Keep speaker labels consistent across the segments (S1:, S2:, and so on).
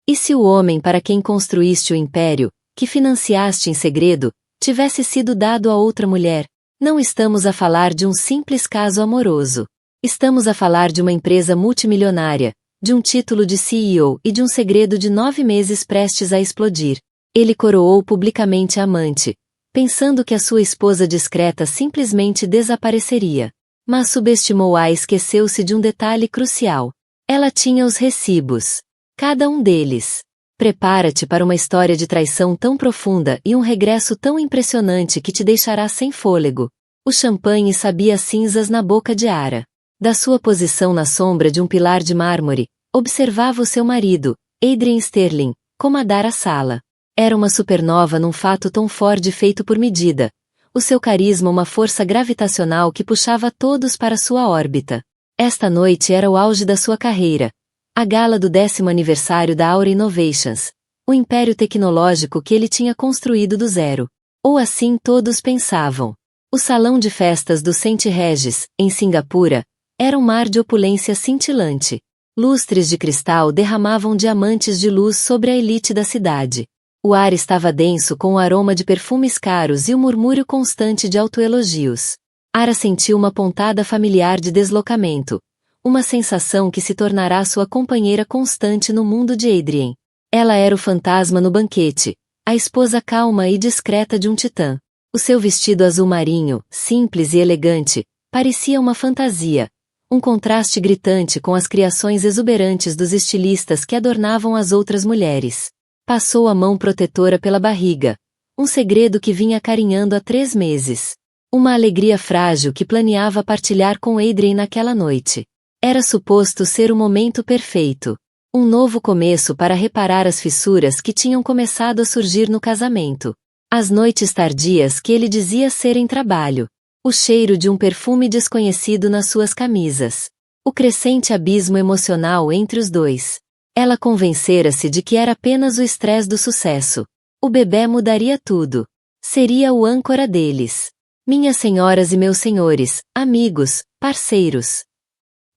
S1: E se o homem para quem construíste o império, que financiaste em segredo, tivesse sido dado a outra mulher? Não estamos a falar de um simples caso amoroso. Estamos a falar de uma empresa multimilionária, de um título de CEO e de um segredo de 9 meses prestes a explodir. Ele coroou publicamente a amante, pensando que a sua esposa discreta simplesmente desapareceria. Mas subestimou-a e esqueceu-se de um detalhe crucial. Ela tinha os recibos. Cada um deles. Prepara-te para uma história de traição tão profunda e um regresso tão impressionante que te deixará sem fôlego. O champanhe sabia cinzas na boca de Ara. Da sua posição na sombra de um pilar de mármore, observava o seu marido, Adrian Sterling, comandar a sala. Era uma supernova num fato Tom Ford feito por medida. O seu carisma uma força gravitacional que puxava todos para sua órbita. Esta noite era o auge da sua carreira. A gala do 10º aniversário da Aura Innovations, o império tecnológico que ele tinha construído do zero. Ou assim todos pensavam. O salão de festas do St. Regis, em Singapura, era um mar de opulência cintilante. Lustres de cristal derramavam diamantes de luz sobre a elite da cidade. O ar estava denso com o aroma de perfumes caros e o murmúrio constante de autoelogios. Ara sentiu uma pontada familiar de deslocamento. Uma sensação que se tornará sua companheira constante no mundo de Adrian. Ela era o fantasma no banquete, a esposa calma e discreta de um titã. O seu vestido azul marinho, simples e elegante, parecia uma fantasia, um contraste gritante com as criações exuberantes dos estilistas que adornavam as outras mulheres. Passou a mão protetora pela barriga, um segredo que vinha acarinhando há 3 meses. Uma alegria frágil que planeava partilhar com Adrian naquela noite. Era suposto ser o momento perfeito. Um novo começo para reparar as fissuras que tinham começado a surgir no casamento. As noites tardias que ele dizia ser em trabalho. O cheiro de um perfume desconhecido nas suas camisas. O crescente abismo emocional entre os dois. Ela convencera-se de que era apenas o estresse do sucesso. O bebê mudaria tudo. Seria o âncora deles. Minhas senhoras e meus senhores, amigos, parceiros.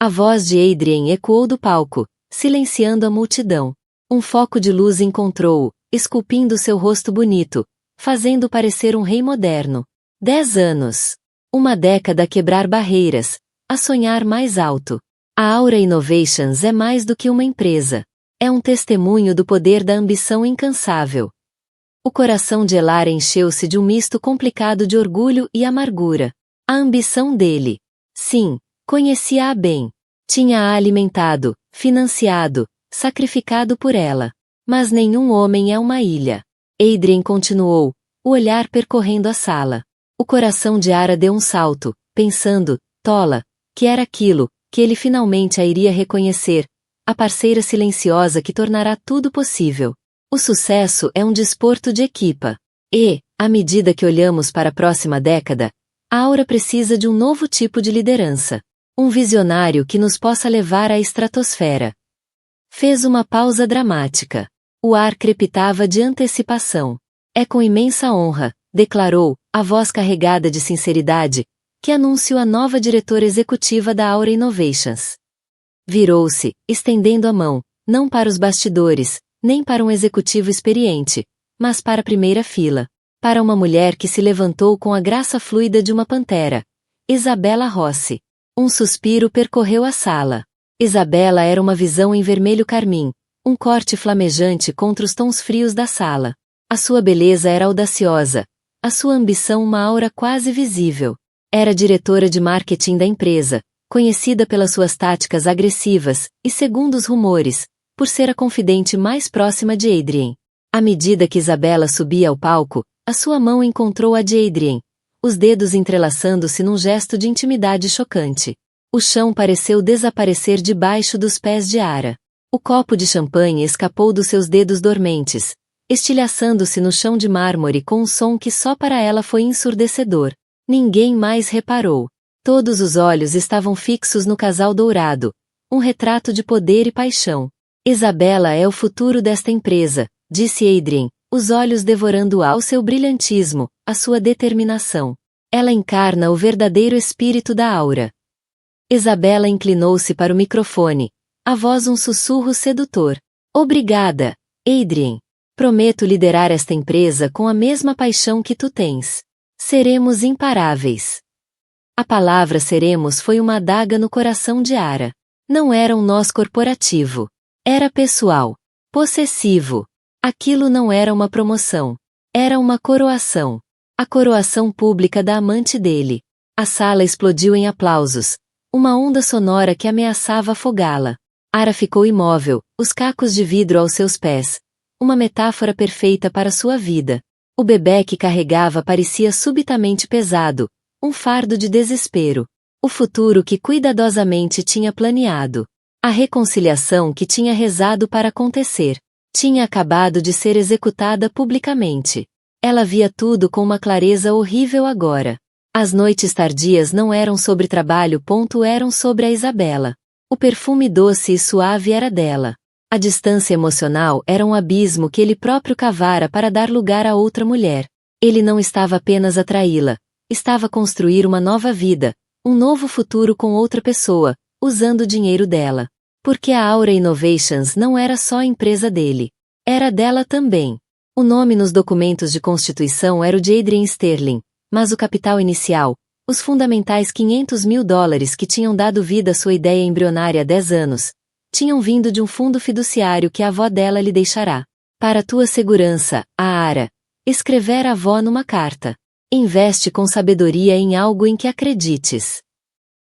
S1: A voz de Adrian ecoou do palco, silenciando a multidão. Um foco de luz encontrou-o, esculpindo seu rosto bonito, fazendo parecer um rei moderno. 10 anos. Uma década a quebrar barreiras, a sonhar mais alto. A Aura Innovations é mais do que uma empresa. É um testemunho do poder da ambição incansável. O coração de Elara encheu-se de um misto complicado de orgulho e amargura. A ambição dele. Sim. Conhecia-a bem. Tinha-a alimentado, financiado, sacrificado por ela. Mas nenhum homem é uma ilha. Adrian continuou, o olhar percorrendo a sala. O coração de Ara deu um salto, pensando, tola, que era aquilo, que ele finalmente a iria reconhecer, a parceira silenciosa que tornará tudo possível. O sucesso é um desporto de equipa. E, à medida que olhamos para a próxima década, a Aura precisa de um novo tipo de liderança. Um visionário que nos possa levar à estratosfera. Fez uma pausa dramática. O ar crepitava de antecipação. É com imensa honra, declarou, a voz carregada de sinceridade, que anuncio a nova diretora executiva da Aura Innovations. Virou-se, estendendo a mão, não para os bastidores, nem para um executivo experiente, mas para a primeira fila. Para uma mulher que se levantou com a graça fluida de uma pantera. Isabella Rossi. Um suspiro percorreu a sala. Isabella era uma visão em vermelho carmim, um corte flamejante contra os tons frios da sala. A sua beleza era audaciosa, a sua ambição uma aura quase visível. Era diretora de marketing da empresa, conhecida pelas suas táticas agressivas, e segundo os rumores, por ser a confidente mais próxima de Adrian. À medida que Isabella subia ao palco, a sua mão encontrou a de Adrian, os dedos entrelaçando-se num gesto de intimidade chocante. O chão pareceu desaparecer debaixo dos pés de Ara. O copo de champanhe escapou dos seus dedos dormentes, estilhaçando-se no chão de mármore com um som que só para ela foi ensurdecedor. Ninguém mais reparou. Todos os olhos estavam fixos no casal dourado, um retrato de poder e paixão. Isabella é o futuro desta empresa, disse Adrian, os olhos devorando ao seu brilhantismo, a sua determinação. Ela encarna o verdadeiro espírito da Aura. Isabella inclinou-se para o microfone, a voz um sussurro sedutor. Obrigada, Adrien, prometo liderar esta empresa com a mesma paixão que tu tens. Seremos imparáveis. A palavra seremos foi uma adaga no coração de Ara. Não era um nós corporativo. Era pessoal. Possessivo. Aquilo não era uma promoção. Era uma coroação. A coroação pública da amante dele. A sala explodiu em aplausos. Uma onda sonora que ameaçava afogá-la. Ara ficou imóvel, os cacos de vidro aos seus pés. Uma metáfora perfeita para sua vida. O bebê que carregava parecia subitamente pesado, um fardo de desespero. O futuro que cuidadosamente tinha planeado. A reconciliação que tinha rezado para acontecer. Tinha acabado de ser executada publicamente. Ela via tudo com uma clareza horrível agora. As noites tardias não eram sobre trabalho. Eram sobre a Isabela. O perfume doce e suave era dela. A distância emocional era um abismo que ele próprio cavara para dar lugar a outra mulher. Ele não estava apenas a traí-la, estava a construir uma nova vida, um novo futuro com outra pessoa, usando o dinheiro dela. Porque a Aura Innovations não era só a empresa dele. Era dela também. O nome nos documentos de constituição era o de Adrien Sterling, mas o capital inicial, os fundamentais $500 mil que tinham dado vida à sua ideia embrionária há 10 anos, tinham vindo de um fundo fiduciário que a avó dela lhe deixará. Para tua segurança, a Ara, escrever a avó numa carta. Investe com sabedoria em algo em que acredites.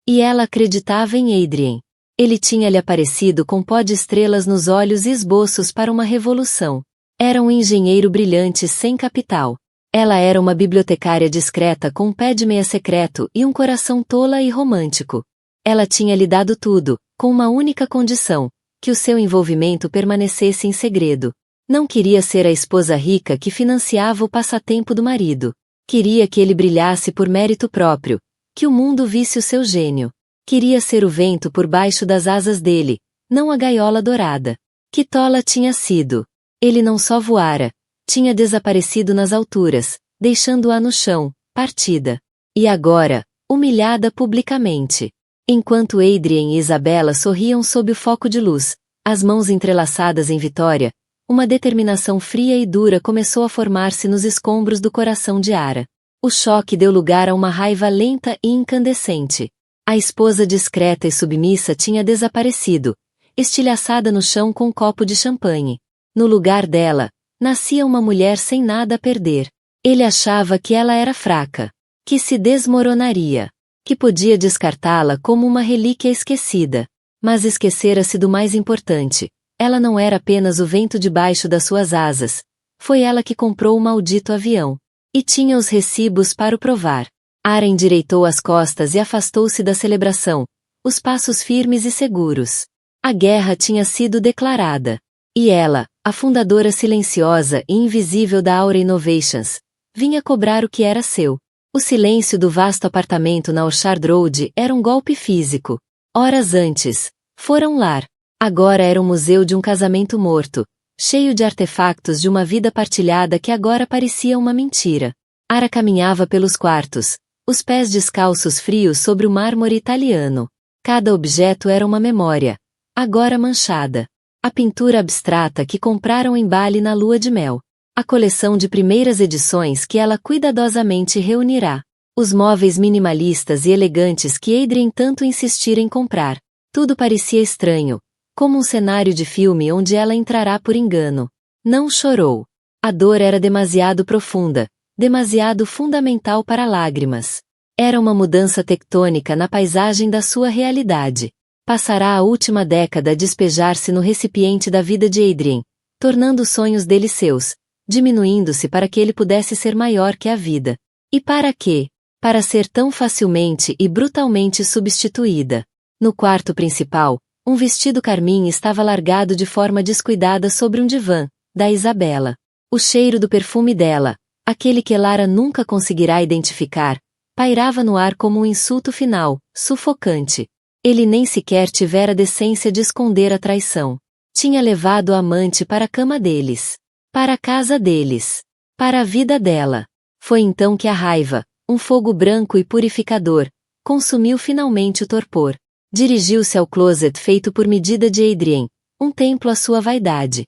S1: E ela acreditava em Adrien. Ele tinha-lhe aparecido com pó de estrelas nos olhos e esboços para uma revolução. Era um engenheiro brilhante sem capital. Ela era uma bibliotecária discreta com um pé de meia secreto e um coração tola e romântico. Ela tinha-lhe dado tudo, com uma única condição, que o seu envolvimento permanecesse em segredo. Não queria ser a esposa rica que financiava o passatempo do marido. Queria que ele brilhasse por mérito próprio, que o mundo visse o seu gênio. Queria ser o vento por baixo das asas dele, não a gaiola dourada. Que tola tinha sido! Ele não só voara, tinha desaparecido nas alturas, deixando-a no chão, partida. E agora, humilhada publicamente. Enquanto Adrien e Isabela sorriam sob o foco de luz, as mãos entrelaçadas em vitória, uma determinação fria e dura começou a formar-se nos escombros do coração de Ara. O choque deu lugar a uma raiva lenta e incandescente. A esposa discreta e submissa tinha desaparecido, estilhaçada no chão com um copo de champanhe. No lugar dela, nascia uma mulher sem nada a perder. Ele achava que ela era fraca, que se desmoronaria, que podia descartá-la como uma relíquia esquecida. Mas esquecera-se do mais importante. Ela não era apenas o vento debaixo das suas asas. Foi ela que comprou o maldito avião. E tinha os recibos para o provar. Ara endireitou as costas e afastou-se da celebração, os passos firmes e seguros. A guerra tinha sido declarada. E ela, a fundadora silenciosa e invisível da Aura Innovations, vinha cobrar o que era seu. O silêncio do vasto apartamento na Orchard Road era um golpe físico. Horas antes, fora um lar. Agora era um museu de um casamento morto, cheio de artefactos de uma vida partilhada que agora parecia uma mentira. Ara caminhava pelos quartos, os pés descalços frios sobre o mármore italiano. Cada objeto era uma memória, agora manchada. A pintura abstrata que compraram em Bali na lua de mel. A coleção de primeiras edições que ela cuidadosamente reunirá. Os móveis minimalistas e elegantes que Adrien tanto insistira em comprar. Tudo parecia estranho, como um cenário de filme onde ela entrará por engano. Não chorou. A dor era demasiado profunda, demasiado fundamental para lágrimas. Era uma mudança tectônica na paisagem da sua realidade. Passará a última década a despejar-se no recipiente da vida de Adrien, tornando os sonhos dele seus, diminuindo-se para que ele pudesse ser maior que a vida. E para quê? Para ser tão facilmente e brutalmente substituída. No quarto principal, um vestido carmim estava largado de forma descuidada sobre um divã, da Isabela. O cheiro do perfume dela, aquele que Lara nunca conseguirá identificar, pairava no ar como um insulto final, sufocante. Ele nem sequer tivera a decência de esconder a traição. Tinha levado a amante para a cama deles. Para a casa deles. Para a vida dela. Foi então que a raiva, um fogo branco e purificador, consumiu finalmente o torpor. Dirigiu-se ao closet feito por medida de Adrien, um templo à sua vaidade.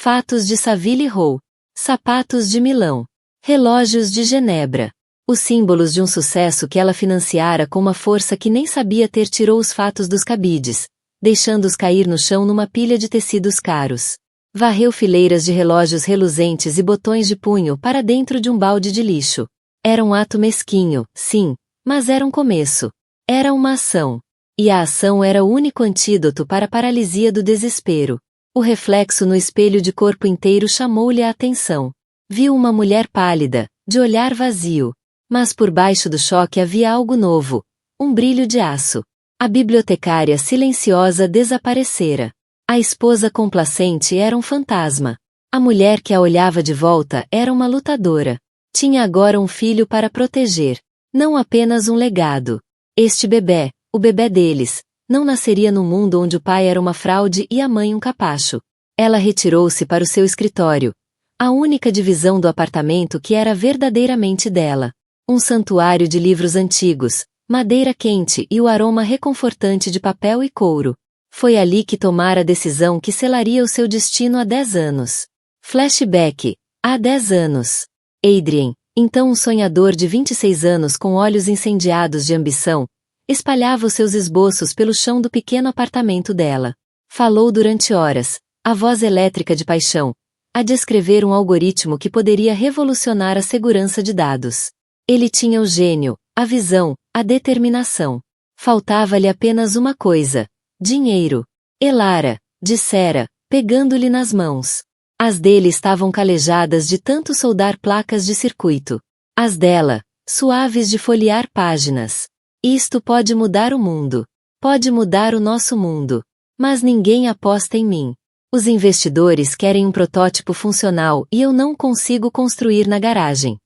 S1: fatos de Savile Row, sapatos de Milão, relógios de Genebra. Os símbolos de um sucesso que ela financiara com uma força que nem sabia ter tirou os fatos dos cabides, deixando-os cair no chão numa pilha de tecidos caros. Varreu fileiras de relógios reluzentes e botões de punho para dentro de um balde de lixo. Era um ato mesquinho, sim, mas era um começo. Era uma ação. E a ação era o único antídoto para a paralisia do desespero. O reflexo no espelho de corpo inteiro chamou-lhe a atenção. Viu uma mulher pálida, de olhar vazio. Mas por baixo do choque havia algo novo, um brilho de aço. A bibliotecária silenciosa desaparecera. A esposa complacente era um fantasma. A mulher que a olhava de volta era uma lutadora. Tinha agora um filho para proteger. Não apenas um legado. Este bebê, o bebê deles, não nasceria num mundo onde o pai era uma fraude e a mãe um capacho. Ela retirou-se para o seu escritório. A única divisão do apartamento que era verdadeiramente dela. Um santuário de livros antigos, madeira quente e o aroma reconfortante de papel e couro. Foi ali que tomara a decisão que selaria o seu destino há 10 anos. Flashback. Há 10 anos. Adrien, então um sonhador de 26 anos com olhos incendiados de ambição, espalhava os seus esboços pelo chão do pequeno apartamento dela. Falou durante horas, a voz elétrica de paixão, a descrever um algoritmo que poderia revolucionar a segurança de dados. Ele tinha o gênio, a visão, a determinação. Faltava-lhe apenas uma coisa: dinheiro. Elara, dissera, pegando-lhe nas mãos. As dele estavam calejadas de tanto soldar placas de circuito. As dela, suaves de folhear páginas. Isto pode mudar o mundo. Pode mudar o nosso mundo. Mas ninguém aposta em mim. Os investidores querem um protótipo funcional e eu não consigo construir na garagem.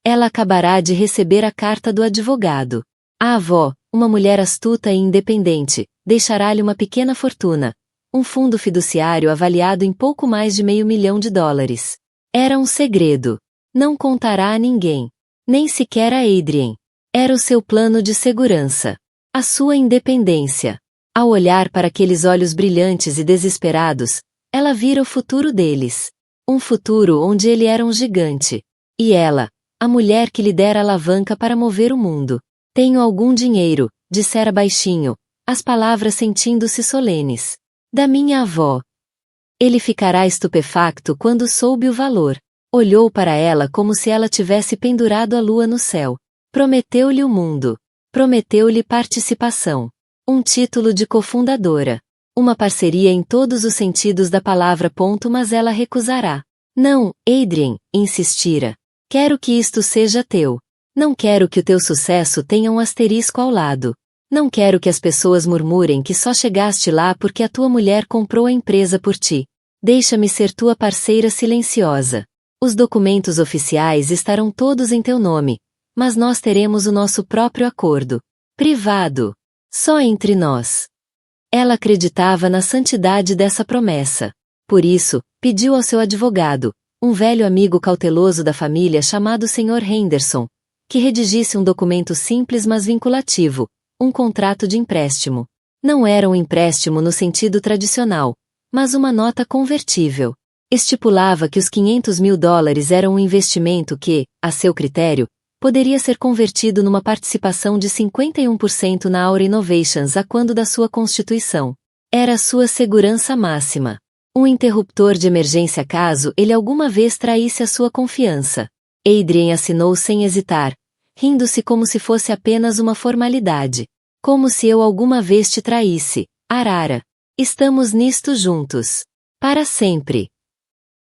S1: Ela acabará de receber a carta do advogado. A avó, uma mulher astuta e independente, deixará-lhe uma pequena fortuna. Um fundo fiduciário avaliado em pouco mais de $500.000. Era um segredo. Não contará a ninguém. Nem sequer a Adrien. Era o seu plano de segurança. A sua independência. Ao olhar para aqueles olhos brilhantes e desesperados, ela vira o futuro deles. Um futuro onde ele era um gigante. E ela, a mulher que lhe dera a alavanca para mover o mundo. Tenho algum dinheiro, dissera baixinho, as palavras sentindo-se solenes. Da minha avó. Ele ficará estupefacto quando soube o valor. Olhou para ela como se ela tivesse pendurado a lua no céu. Prometeu-lhe o mundo. Prometeu-lhe participação. Um título de cofundadora. Uma parceria em todos os sentidos da palavra. Mas ela recusará. Não, Adrien, insistira. Quero que isto seja teu. Não quero que o teu sucesso tenha um asterisco ao lado. Não quero que as pessoas murmurem que só chegaste lá porque a tua mulher comprou a empresa por ti. Deixa-me ser tua parceira silenciosa. Os documentos oficiais estarão todos em teu nome, mas nós teremos o nosso próprio acordo. Privado. Só entre nós. Ela acreditava na santidade dessa promessa. Por isso, pediu ao seu advogado, um velho amigo cauteloso da família chamado Sr. Henderson, que redigisse um documento simples mas vinculativo, um contrato de empréstimo. Não era um empréstimo no sentido tradicional, mas uma nota convertível. Estipulava que os $500.000 eram um investimento que, a seu critério, poderia ser convertido numa participação de 51% na Aura Innovations a quando da sua constituição. Era a sua segurança máxima. Um interruptor de emergência caso ele alguma vez traísse a sua confiança. Adrien assinou sem hesitar, rindo-se como se fosse apenas uma formalidade. Como se eu alguma vez te traísse, Arara. Estamos nisto juntos. Para sempre.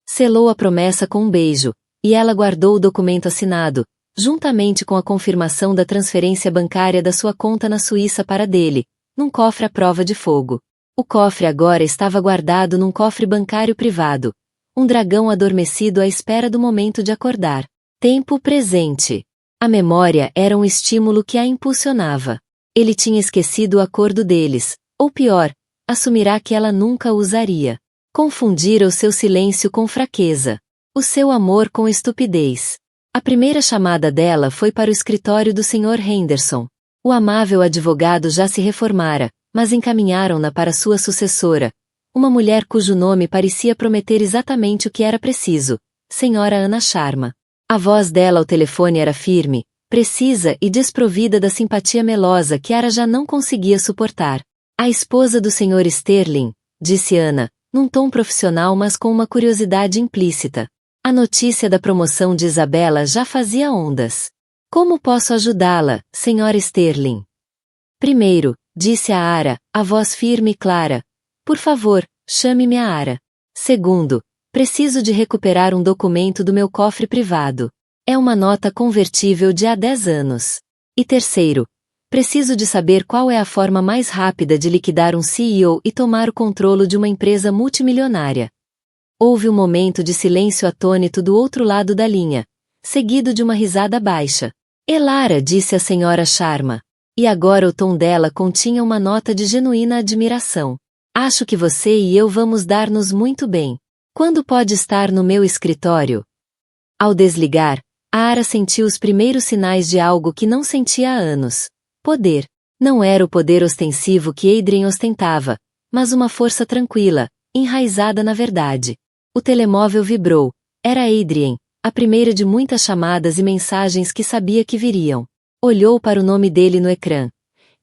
S1: Selou a promessa com um beijo, e ela guardou o documento assinado, juntamente com a confirmação da transferência bancária da sua conta na Suíça para dele, num cofre à prova de fogo. O cofre agora estava guardado num cofre bancário privado. Um dragão adormecido à espera do momento de acordar. Tempo presente. A memória era um estímulo que a impulsionava. Ele tinha esquecido o acordo deles, ou pior, assumirá que ela nunca o usaria. Confundira o seu silêncio com fraqueza. O seu amor com estupidez. A primeira chamada dela foi para o escritório do Sr. Henderson. O amável advogado já se reformara, mas encaminharam-na para sua sucessora, uma mulher cujo nome parecia prometer exatamente o que era preciso, Senhora Ana Sharma. A voz dela ao telefone era firme, precisa e desprovida da simpatia melosa que Ara já não conseguia suportar. A esposa do Sr. Sterling, disse Ana, num tom profissional mas com uma curiosidade implícita. A notícia da promoção de Isabela já fazia ondas. Como posso ajudá-la, Sr. Sterling? Primeiro, disse a Ara, a voz firme e clara. Por favor, chame-me a Ara. Segundo, preciso de recuperar um documento do meu cofre privado. É uma nota convertível de há 10 anos. E terceiro, preciso de saber qual é a forma mais rápida de liquidar um CEO e tomar o controle de uma empresa multimilionária. Houve um momento de silêncio atônito do outro lado da linha, seguido de uma risada baixa. Elara, disse a Sra. Sharma. E agora o tom dela continha uma nota de genuína admiração. Acho que você e eu vamos dar-nos muito bem. Quando pode estar no meu escritório? Ao desligar, a Ara sentiu os primeiros sinais de algo que não sentia há anos. Poder. Não era o poder ostensivo que Adrien ostentava, mas uma força tranquila, enraizada na verdade. O telemóvel vibrou. Era Adrien, a primeira de muitas chamadas e mensagens que sabia que viriam. Olhou para o nome dele no ecrã.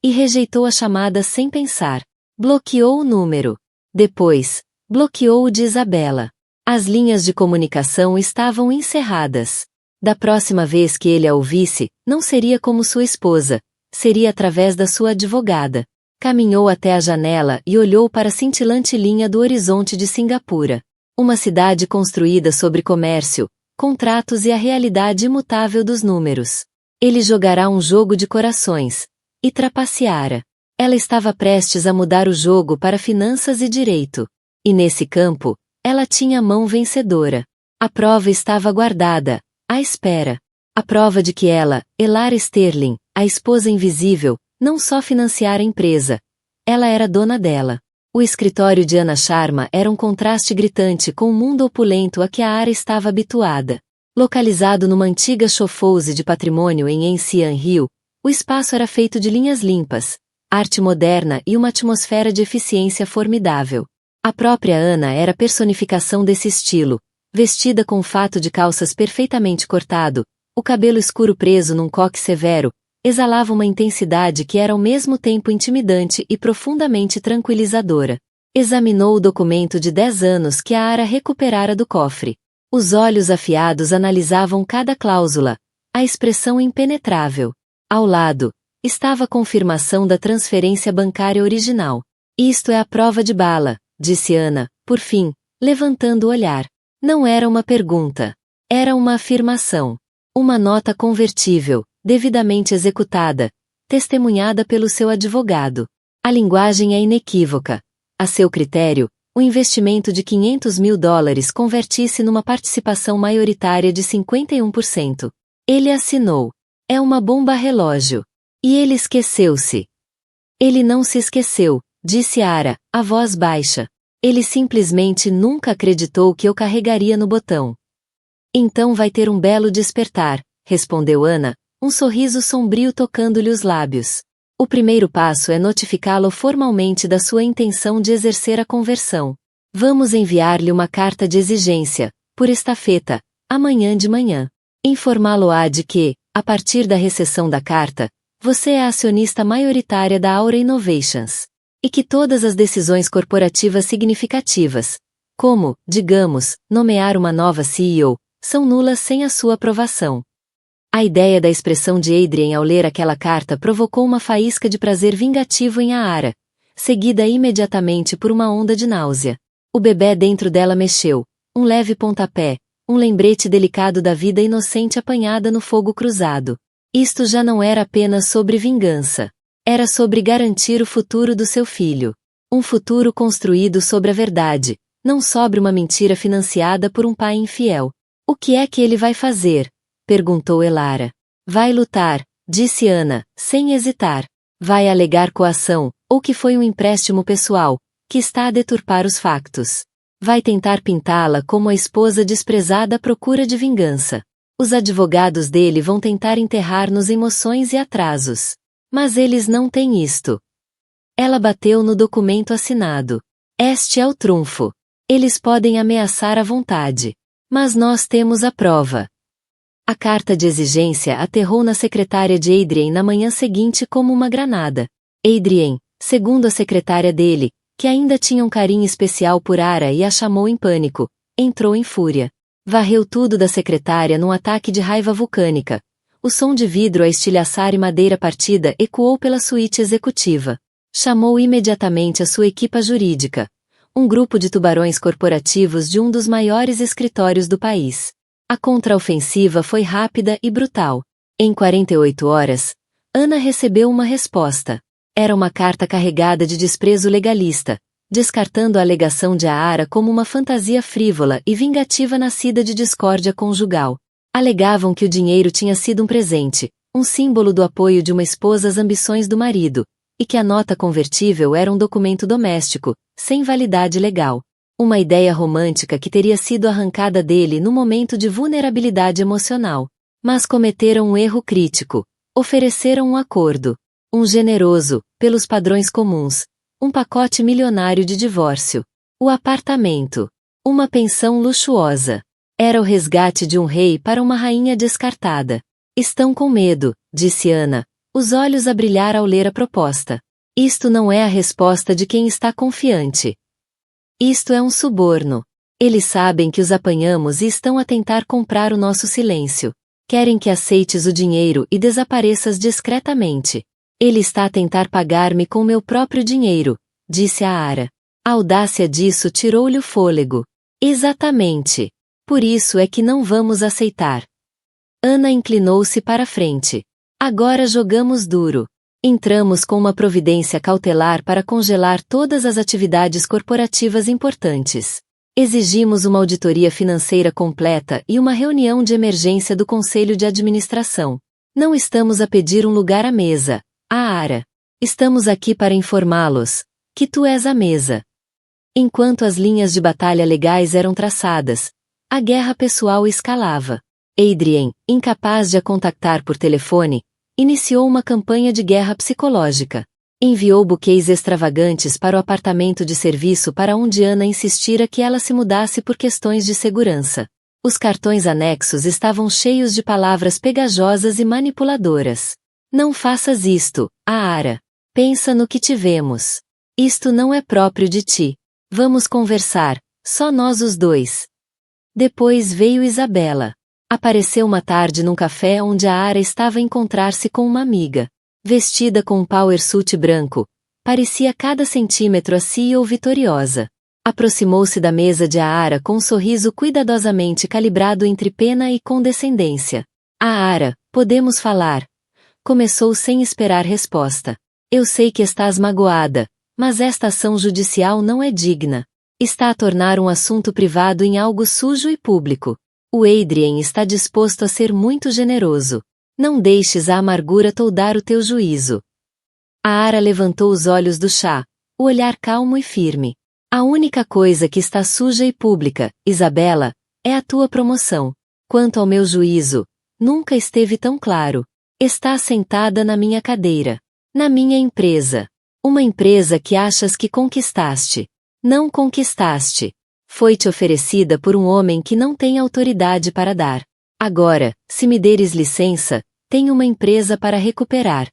S1: E rejeitou a chamada sem pensar. Bloqueou o número. Depois, bloqueou o de Isabela. As linhas de comunicação estavam encerradas. Da próxima vez que ele a ouvisse, não seria como sua esposa, seria através da sua advogada. Caminhou até a janela e olhou para a cintilante linha do horizonte de Singapura. Uma cidade construída sobre comércio, contratos e a realidade imutável dos números. Ele jogará um jogo de corações. E trapaceara. Ela estava prestes a mudar o jogo para finanças e direito. E nesse campo, ela tinha a mão vencedora. A prova estava guardada, à espera. A prova de que ela, Elara Sterling, a esposa invisível, não só financiara a empresa. Ela era dona dela. O escritório de Ana Sharma era um contraste gritante com o mundo opulento a que a Ara estava habituada. Localizado numa antiga chofouze de patrimônio em Ancient Hill, o espaço era feito de linhas limpas, arte moderna e uma atmosfera de eficiência formidável. A própria Ana era a personificação desse estilo, vestida com um fato de calças perfeitamente cortado, o cabelo escuro preso num coque severo, exalava uma intensidade que era ao mesmo tempo intimidante e profundamente tranquilizadora. Examinou o documento de 10 anos que a Ara recuperara do cofre. Os olhos afiados analisavam cada cláusula, a expressão impenetrável. Ao lado, estava a confirmação da transferência bancária original. Isto é a prova de bala, disse Ana, por fim, levantando o olhar. Não era uma pergunta. Era uma afirmação. Uma nota convertível, devidamente executada, testemunhada pelo seu advogado. A linguagem é inequívoca. A seu critério, o investimento de $500.000 convertisse numa participação maioritária de 51%. Ele assinou. É uma bomba relógio. E ele esqueceu-se. Ele não se esqueceu, disse Ara, a voz baixa. Ele simplesmente nunca acreditou que eu carregaria no botão. Então vai ter um belo despertar, respondeu Ana, um sorriso sombrio tocando-lhe os lábios. O primeiro passo é notificá-lo formalmente da sua intenção de exercer a conversão. Vamos enviar-lhe uma carta de exigência, por estafeta, amanhã de manhã. Informá-lo-á de que, a partir da recepção da carta, você é a acionista maioritária da Aura Innovations. E que todas as decisões corporativas significativas, como, digamos, nomear uma nova CEO, são nulas sem a sua aprovação. A ideia da expressão de Adrien ao ler aquela carta provocou uma faísca de prazer vingativo em Ara, seguida imediatamente por uma onda de náusea. O bebê dentro dela mexeu, um leve pontapé, um lembrete delicado da vida inocente apanhada no fogo cruzado. Isto já não era apenas sobre vingança. Era sobre garantir o futuro do seu filho. Um futuro construído sobre a verdade, não sobre uma mentira financiada por um pai infiel. O que é que ele vai fazer? Perguntou Elara. Vai lutar, disse Ana, sem hesitar. Vai alegar coação, ou que foi um empréstimo pessoal, que está a deturpar os factos. Vai tentar pintá-la como a esposa desprezada à procura de vingança. Os advogados dele vão tentar enterrar-nos emoções e atrasos. Mas eles não têm isto. Ela bateu no documento assinado. Este é o trunfo. Eles podem ameaçar à vontade. Mas nós temos a prova. A carta de exigência aterrou na secretária de Adrien na manhã seguinte como uma granada. Adrien, segundo a secretária dele, que ainda tinha um carinho especial por Ara e a chamou em pânico, entrou em fúria. Varreu tudo da secretária num ataque de raiva vulcânica. O som de vidro a estilhaçar e madeira partida ecoou pela suíte executiva. Chamou imediatamente a sua equipa jurídica. Um grupo de tubarões corporativos de um dos maiores escritórios do país. A contraofensiva foi rápida e brutal. Em 48 horas, Ana recebeu uma resposta. Era uma carta carregada de desprezo legalista, descartando a alegação de Ara como uma fantasia frívola e vingativa nascida de discórdia conjugal. Alegavam que o dinheiro tinha sido um presente, um símbolo do apoio de uma esposa às ambições do marido, e que a nota convertível era um documento doméstico, sem validade legal. Uma ideia romântica que teria sido arrancada dele no momento de vulnerabilidade emocional. Mas cometeram um erro crítico. Ofereceram um acordo. Um generoso, pelos padrões comuns. Um pacote milionário de divórcio. O apartamento. Uma pensão luxuosa. Era o resgate de um rei para uma rainha descartada. Estão com medo, disse Ana, os olhos a brilhar ao ler a proposta. Isto não é a resposta de quem está confiante. Isto é um suborno. Eles sabem que os apanhamos e estão a tentar comprar o nosso silêncio. Querem que aceites o dinheiro e desapareças discretamente. Ele está a tentar pagar-me com meu próprio dinheiro, disse a Ara. A audácia disso tirou-lhe o fôlego. Exatamente. Por isso é que não vamos aceitar. Ana inclinou-se para a frente. Agora jogamos duro. Entramos com uma providência cautelar para congelar todas as atividades corporativas importantes. Exigimos uma auditoria financeira completa e uma reunião de emergência do Conselho de Administração. Não estamos a pedir um lugar à mesa, Ara. Estamos aqui para informá-los que tu és a mesa. Enquanto as linhas de batalha legais eram traçadas, a guerra pessoal escalava. Adrien, incapaz de a contactar por telefone, iniciou uma campanha de guerra psicológica. Enviou buquês extravagantes para o apartamento de serviço para onde Ana insistira que ela se mudasse por questões de segurança. Os cartões anexos estavam cheios de palavras pegajosas e manipuladoras. Não faças isto, Ara. Pensa no que tivemos. Isto não é próprio de ti. Vamos conversar, só nós os dois. Depois veio Isabela. Apareceu uma tarde num café onde a Ara estava a encontrar-se com uma amiga. Vestida com um power suit branco, parecia cada centímetro a CEO vitoriosa. Aproximou-se da mesa de Ara com um sorriso cuidadosamente calibrado entre pena e condescendência. Ara, podemos falar? Começou sem esperar resposta. Eu sei que estás magoada, mas esta ação judicial não é digna. Está a tornar um assunto privado em algo sujo e público. O Adrien está disposto a ser muito generoso. Não deixes a amargura toldar o teu juízo. A Ara levantou os olhos do chá, o olhar calmo e firme. A única coisa que está suja e pública, Isabela, é a tua promoção. Quanto ao meu juízo, nunca esteve tão claro. Está sentada na minha cadeira. Na minha empresa. Uma empresa que achas que conquistaste. Não conquistaste. Foi-te oferecida por um homem que não tem autoridade para dar. Agora, se me deres licença, tenho uma empresa para recuperar.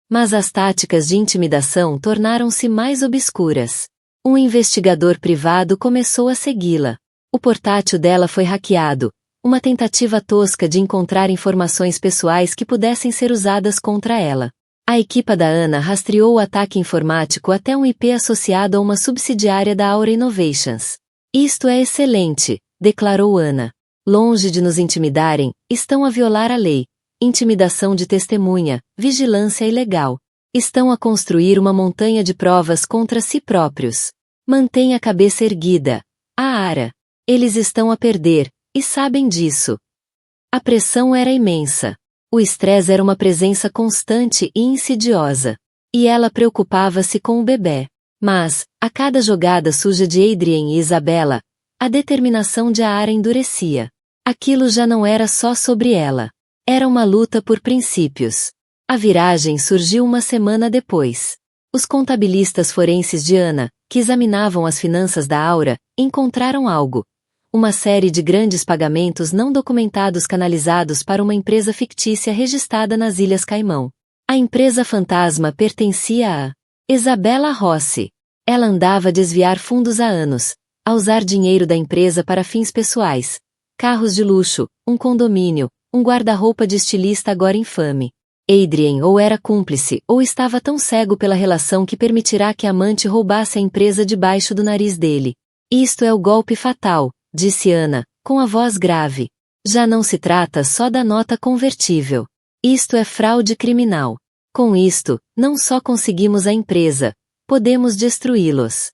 S1: Mas as táticas de intimidação tornaram-se mais obscuras. Um investigador privado começou a segui-la. O portátil dela foi hackeado, uma tentativa tosca de encontrar informações pessoais que pudessem ser usadas contra ela. A equipa da Ana rastreou o ataque informático até um IP associado a uma subsidiária da Aura Innovations. Isto é excelente, declarou Ana. Longe de nos intimidarem, estão a violar a lei. Intimidação de testemunha, vigilância ilegal. Estão a construir uma montanha de provas contra si próprios. Mantenha a cabeça erguida. Ara. Eles estão a perder, e sabem disso. A pressão era imensa. O estresse era uma presença constante e insidiosa. E ela preocupava-se com o bebê. Mas, a cada jogada suja de Adrien e Isabela, a determinação de Ara endurecia. Aquilo já não era só sobre ela. Era uma luta por princípios. A viragem surgiu uma semana depois. Os contabilistas forenses de Ana, que examinavam as finanças da Aura, encontraram algo. Uma série de grandes pagamentos não documentados canalizados para uma empresa fictícia registrada nas Ilhas Caimão. A empresa fantasma pertencia a Isabela Rossi. Ela andava a desviar fundos há anos, a usar dinheiro da empresa para fins pessoais. Carros de luxo, um condomínio, um guarda-roupa de estilista agora infame. Adrien ou era cúmplice ou estava tão cego pela relação que permitirá que a amante roubasse a empresa debaixo do nariz dele. Isto é o golpe fatal, disse Ana, com a voz grave. Já não se trata só da nota convertível. Isto é fraude criminal. Com isto, não só conseguimos a empresa, podemos destruí-los.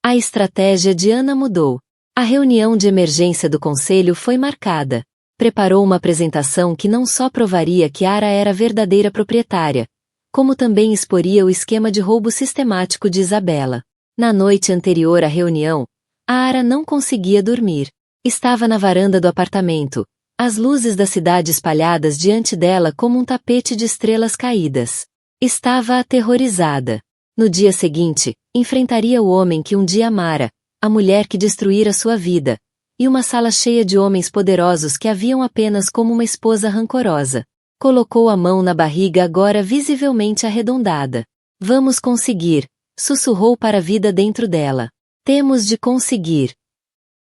S1: A estratégia de Ana mudou. A reunião de emergência do conselho foi marcada. Preparou uma apresentação que não só provaria que Ara era a verdadeira proprietária, como também exporia o esquema de roubo sistemático de Isabela. Na noite anterior à reunião, a Ara não conseguia dormir. Estava na varanda do apartamento, as luzes da cidade espalhadas diante dela como um tapete de estrelas caídas. Estava aterrorizada. No dia seguinte, enfrentaria o homem que um dia amara, a mulher que destruíra sua vida, e uma sala cheia de homens poderosos que a viam apenas como uma esposa rancorosa. Colocou a mão na barriga agora visivelmente arredondada. Vamos conseguir, sussurrou para a vida dentro dela. Temos de conseguir.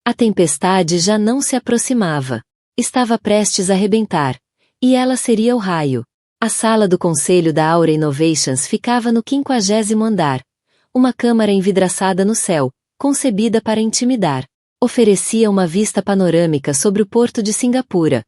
S1: A tempestade já não se aproximava. Estava prestes a arrebentar, e ela seria o raio. A sala do conselho da Aura Innovations ficava no 50º andar. Uma câmara envidraçada no céu, concebida para intimidar. Oferecia uma vista panorâmica sobre o porto de Singapura.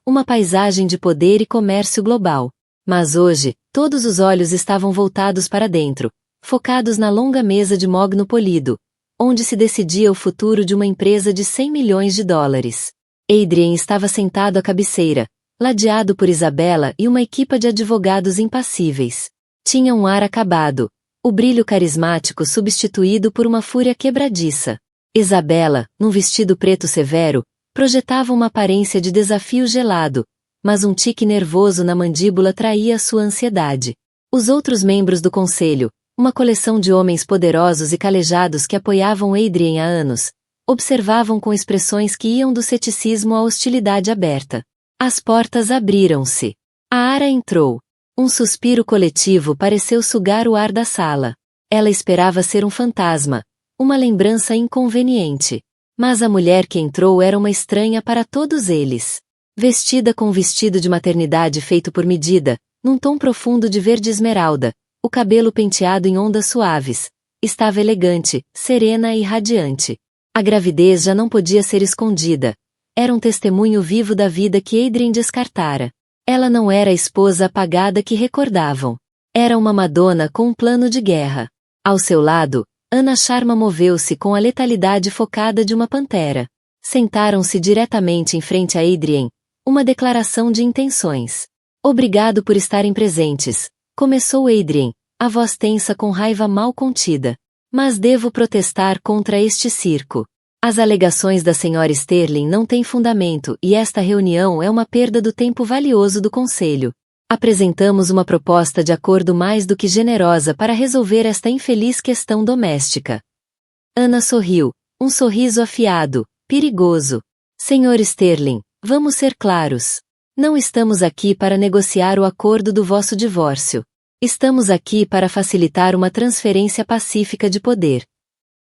S1: Uma paisagem de poder e comércio global. Mas hoje, todos os olhos estavam voltados para dentro, focados na longa mesa de mogno polido, onde se decidia o futuro de uma empresa de 100 milhões de dólares. Adrien estava sentado à cabeceira, ladeado por Isabela e uma equipa de advogados impassíveis. Tinha um ar acabado, o brilho carismático substituído por uma fúria quebradiça. Isabela, num vestido preto severo, projetava uma aparência de desafio gelado, mas um tique nervoso na mandíbula traía sua ansiedade. Os outros membros do conselho, uma coleção de homens poderosos e calejados que apoiavam Adrien há anos, observavam com expressões que iam do ceticismo à hostilidade aberta. As portas abriram-se. A Ara entrou. Um suspiro coletivo pareceu sugar o ar da sala. Ela esperava ser um fantasma, uma lembrança inconveniente. Mas a mulher que entrou era uma estranha para todos eles. Vestida com um vestido de maternidade feito por medida, num tom profundo de verde esmeralda, o cabelo penteado em ondas suaves, estava elegante, serena e radiante. A gravidez já não podia ser escondida. Era um testemunho vivo da vida que Adrien descartara. Ela não era a esposa apagada que recordavam. Era uma Madonna com um plano de guerra. Ao seu lado, Ana Sharma moveu-se com a letalidade focada de uma pantera. Sentaram-se diretamente em frente a Adrien, uma declaração de intenções. Obrigado por estarem presentes, começou Adrien, a voz tensa com raiva mal contida. Mas devo protestar contra este circo. As alegações da senhora Sterling não têm fundamento e esta reunião é uma perda do tempo valioso do conselho. Apresentamos uma proposta de acordo mais do que generosa para resolver esta infeliz questão doméstica. Ana sorriu, um sorriso afiado, perigoso. Senhor Sterling, vamos ser claros. Não estamos aqui para negociar o acordo do vosso divórcio. Estamos aqui para facilitar uma transferência pacífica de poder.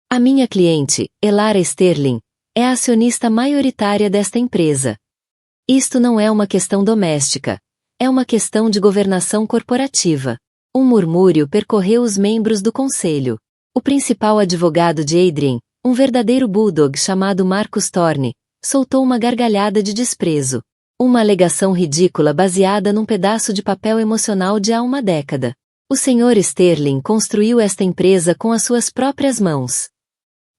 S1: A minha cliente, Elara Sterling, é a acionista maioritária desta empresa. Isto não é uma questão doméstica. É uma questão de governação corporativa. Um murmúrio percorreu os membros do conselho. O principal advogado de Adrien, um verdadeiro bulldog chamado Marcus Thorne, soltou uma gargalhada de desprezo. Uma alegação ridícula baseada num pedaço de papel emocional de há uma década. O Sr. Sterling construiu esta empresa com as suas próprias mãos.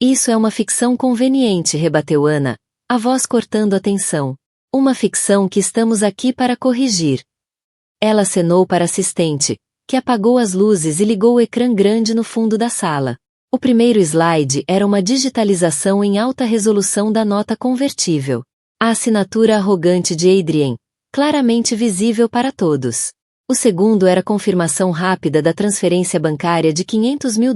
S1: Isso é uma ficção conveniente, rebateu Ana, a voz cortando a tensão. Uma ficção que estamos aqui para corrigir. Ela acenou para a assistente, que apagou as luzes e ligou o ecrã grande no fundo da sala. O primeiro slide era uma digitalização em alta resolução da nota convertível. A assinatura arrogante de Adrien, claramente visível para todos. O segundo era a confirmação rápida da transferência bancária de $500 mil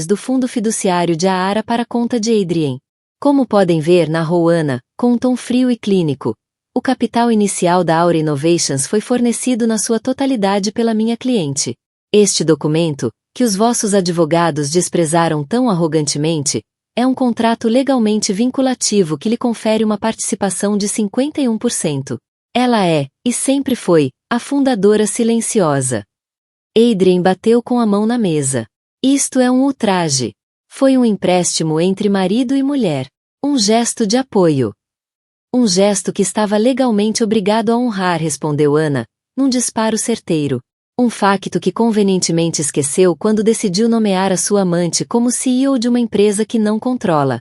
S1: do fundo fiduciário de Aara para a conta de Adrien. Como podem ver na Roana, com um tom frio e clínico, o capital inicial da Aura Innovations foi fornecido na sua totalidade pela minha cliente. Este documento, que os vossos advogados desprezaram tão arrogantemente, é um contrato legalmente vinculativo que lhe confere uma participação de 51%. Ela é, e sempre foi, a fundadora silenciosa. Adrien bateu com a mão na mesa. Isto é um ultraje. Foi um empréstimo entre marido e mulher. Um gesto de apoio. Um gesto que estava legalmente obrigado a honrar, respondeu Ana, num disparo certeiro. Um facto que convenientemente esqueceu quando decidiu nomear a sua amante como CEO de uma empresa que não controla.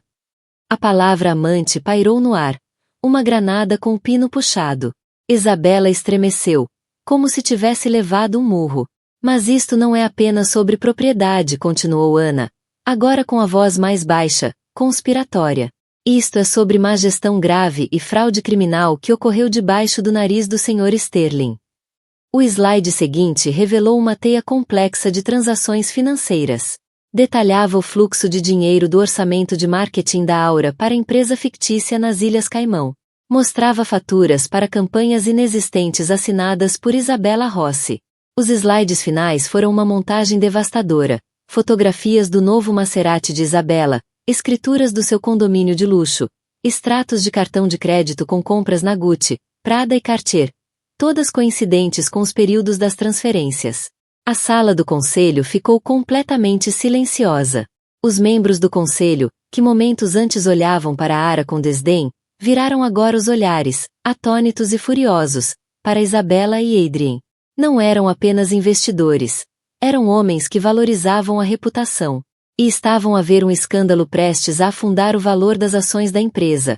S1: A palavra amante pairou no ar. Uma granada com o pino puxado. Isabela estremeceu, como se tivesse levado um murro. Mas isto não é apenas sobre propriedade, continuou Ana, agora com a voz mais baixa, conspiratória. Isto é sobre má gestão grave e fraude criminal que ocorreu debaixo do nariz do Sr. Sterling. O slide seguinte revelou uma teia complexa de transações financeiras. Detalhava o fluxo de dinheiro do orçamento de marketing da Aura para a empresa fictícia nas Ilhas Caimão. Mostrava faturas para campanhas inexistentes assinadas por Isabela Rossi. Os slides finais foram uma montagem devastadora. Fotografias do novo Maserati de Isabela, escrituras do seu condomínio de luxo, extratos de cartão de crédito com compras na Gucci, Prada e Cartier, todas coincidentes com os períodos das transferências. A sala do conselho ficou completamente silenciosa. Os membros do conselho, que momentos antes olhavam para Aara com desdém, viraram agora os olhares, atônitos e furiosos, para Isabela e Adrien. Não eram apenas investidores. Eram homens que valorizavam a reputação. E estavam a ver um escândalo prestes a afundar o valor das ações da empresa,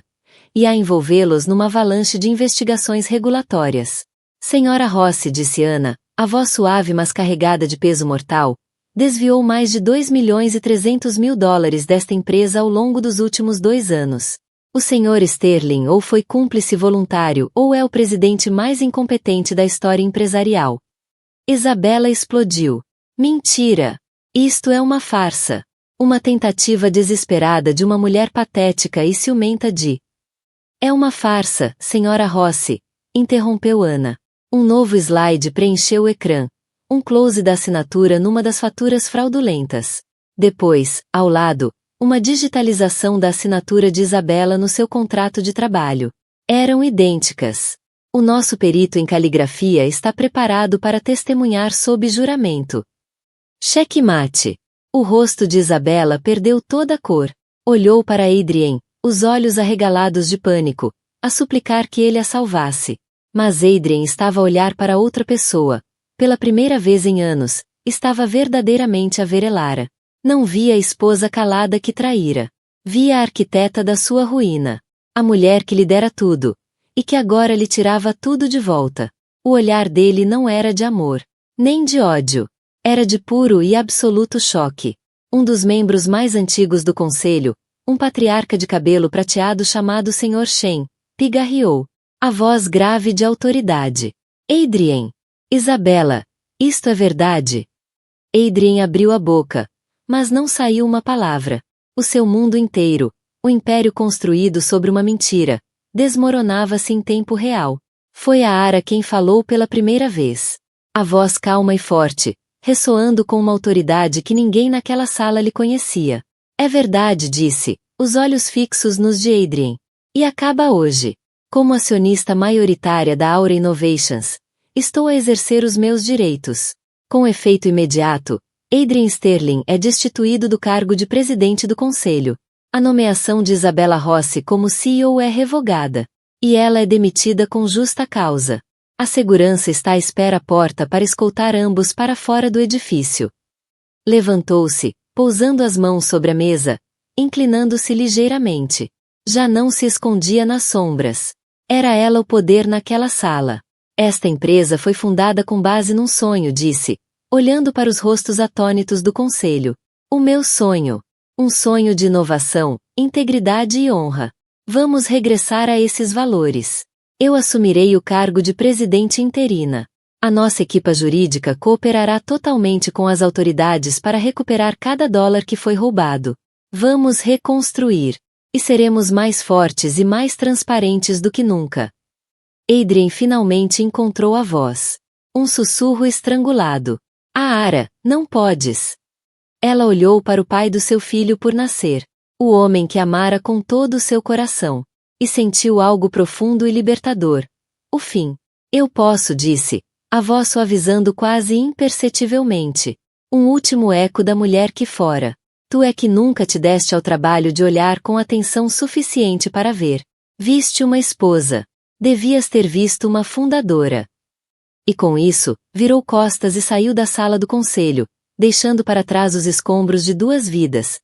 S1: e a envolvê-los numa avalanche de investigações regulatórias. Senhora Rossi, disse Ana, a voz suave mas carregada de peso mortal, desviou mais de $2.300.000 desta empresa ao longo dos últimos 2 anos. O Sr. Sterling ou foi cúmplice voluntário ou é o presidente mais incompetente da história empresarial. Isabela explodiu. Mentira! Isto é uma farsa. Uma tentativa desesperada de uma mulher patética e ciumenta de... É uma farsa, Senhora Rossi, interrompeu Ana. Um novo slide preencheu o ecrã. Um close da assinatura numa das faturas fraudulentas. Depois, ao lado, uma digitalização da assinatura de Isabela no seu contrato de trabalho. Eram idênticas. O nosso perito em caligrafia está preparado para testemunhar sob juramento. Checkmate. O rosto de Isabela perdeu toda a cor. Olhou para Adrien, os olhos arregalados de pânico, a suplicar que ele a salvasse. Mas Adrien estava a olhar para outra pessoa. Pela primeira vez em anos, estava verdadeiramente a ver Elara. Não via a esposa calada que traíra. Via a arquiteta da sua ruína. A mulher que lhe dera tudo. E que agora lhe tirava tudo de volta. O olhar dele não era de amor. Nem de ódio. Era de puro e absoluto choque. Um dos membros mais antigos do conselho, um patriarca de cabelo prateado chamado Sr. Shen, pigarreou. A voz grave de autoridade. Adrien. Isabela. Isto é verdade? Adrien abriu a boca. Mas não saiu uma palavra. O seu mundo inteiro, o império construído sobre uma mentira, desmoronava-se em tempo real. Foi a Aara quem falou pela primeira vez. A voz calma e forte, ressoando com uma autoridade que ninguém naquela sala lhe conhecia. É verdade, disse, os olhos fixos nos de Adrien. E acaba hoje. Como acionista maioritária da Aura Innovations, estou a exercer os meus direitos. Com efeito imediato, Adrien Sterling é destituído do cargo de presidente do conselho. A nomeação de Isabela Rossi como CEO é revogada. E ela é demitida com justa causa. A segurança está à espera à porta para escoltar ambos para fora do edifício. Levantou-se, pousando as mãos sobre a mesa, inclinando-se ligeiramente. Já não se escondia nas sombras. Era ela o poder naquela sala. Esta empresa foi fundada com base num sonho, disse, olhando para os rostos atônitos do conselho. O meu sonho. Um sonho de inovação, integridade e honra. Vamos regressar a esses valores. Eu assumirei o cargo de presidente interina. A nossa equipa jurídica cooperará totalmente com as autoridades para recuperar cada dólar que foi roubado. Vamos reconstruir. E seremos mais fortes e mais transparentes do que nunca. Adrien finalmente encontrou a voz. Um sussurro estrangulado. Ara, não podes. Ela olhou para o pai do seu filho por nascer. O homem que amara com todo o seu coração. E sentiu algo profundo e libertador. O fim. Eu posso, disse. A voz suavizando quase imperceptivelmente. Um último eco da mulher que fora. Tu é que nunca te deste ao trabalho de olhar com atenção suficiente para ver. Viste uma esposa. Devias ter visto uma fundadora. E com isso, virou costas e saiu da sala do conselho, deixando para trás os escombros de 2 vidas.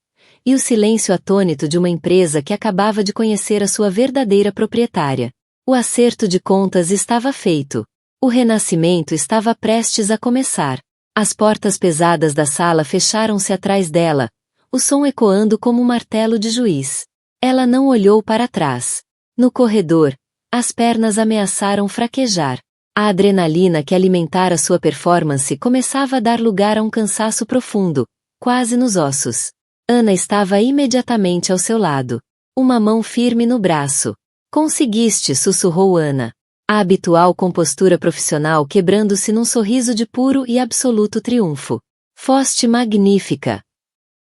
S1: E o silêncio atônito de uma empresa que acabava de conhecer a sua verdadeira proprietária. O acerto de contas estava feito. O renascimento estava prestes a começar. As portas pesadas da sala fecharam-se atrás dela, o som ecoando como um martelo de juiz. Ela não olhou para trás. No corredor, as pernas ameaçaram fraquejar. A adrenalina que alimentara sua performance começava a dar lugar a um cansaço profundo, quase nos ossos. Ana estava imediatamente ao seu lado. Uma mão firme no braço. Conseguiste, sussurrou Ana. A habitual compostura profissional quebrando-se num sorriso de puro e absoluto triunfo. Foste magnífica.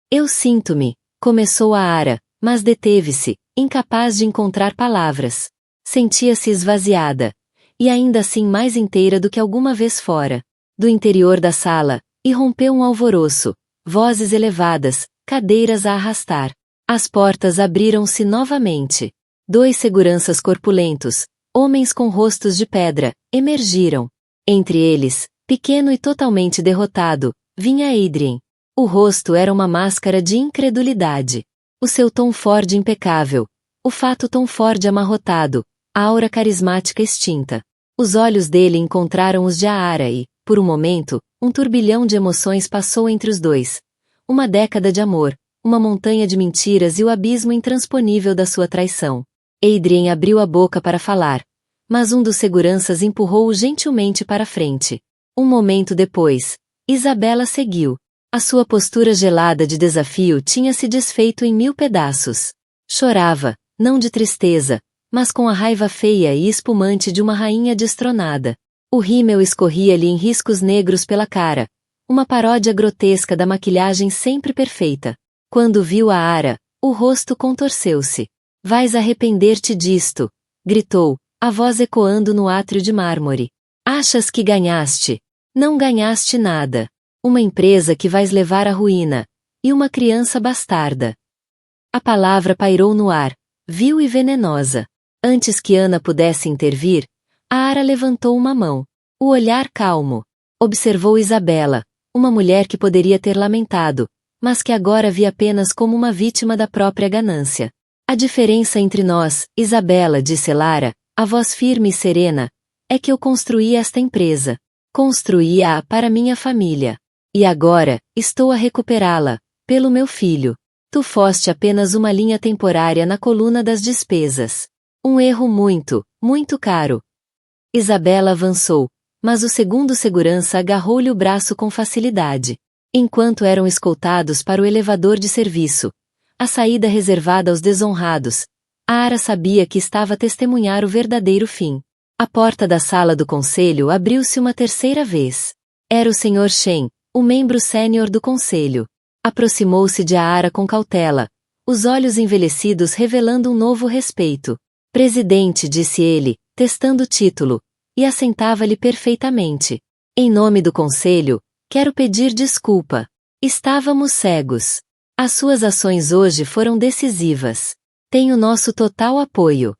S1: Eu sinto-me, começou a Ara, mas deteve-se, incapaz de encontrar palavras. Sentia-se esvaziada, e ainda assim mais inteira do que alguma vez fora. Do interior da sala, irrompeu um alvoroço, vozes elevadas, cadeiras a arrastar. As portas abriram-se novamente. 2 seguranças corpulentos, homens com rostos de pedra, emergiram. Entre eles, pequeno e totalmente derrotado, vinha Adrien. O rosto era uma máscara de incredulidade. O seu Tom Ford impecável, o fato Tom Ford amarrotado, a aura carismática extinta. Os olhos dele encontraram os de Ara e, por um momento, um turbilhão de emoções passou entre os dois. Uma década de amor, uma montanha de mentiras e o abismo intransponível da sua traição. Adrien abriu a boca para falar, mas um dos seguranças empurrou-o gentilmente para frente. Um momento depois, Isabela seguiu. A sua postura gelada de desafio tinha se desfeito em 1000 pedaços. Chorava, não de tristeza, mas com a raiva feia e espumante de uma rainha destronada. O rímel escorria-lhe em riscos negros pela cara, uma paródia grotesca da maquilhagem sempre perfeita. Quando viu a Ara, o rosto contorceu-se. Vais arrepender-te disto, gritou, a voz ecoando no átrio de mármore. Achas que ganhaste? Não ganhaste nada. Uma empresa que vais levar à ruína, e uma criança bastarda. A palavra pairou no ar, vil e venenosa. Antes que Ana pudesse intervir, a Ara levantou uma mão. O olhar calmo. Observou Isabela, uma mulher que poderia ter lamentado, mas que agora via apenas como uma vítima da própria ganância. A diferença entre nós, Isabela, disse Lara, a voz firme e serena, é que eu construí esta empresa. Construí-a para minha família. E agora, estou a recuperá-la, pelo meu filho. Tu foste apenas uma linha temporária na coluna das despesas. Um erro muito, muito caro. Isabela avançou, mas o segundo segurança agarrou-lhe o braço com facilidade. Enquanto eram escoltados para o elevador de serviço, a saída reservada aos desonrados, a Ara sabia que estava a testemunhar o verdadeiro fim. A porta da sala do conselho abriu-se uma terceira vez. Era o Sr. Shen, o membro sênior do conselho. Aproximou-se de Ara com cautela, os olhos envelhecidos revelando um novo respeito. Presidente, disse ele, testando o título, e assentava-lhe perfeitamente. Em nome do conselho, quero pedir desculpa. Estávamos cegos. As suas ações hoje foram decisivas. Tem o nosso total apoio.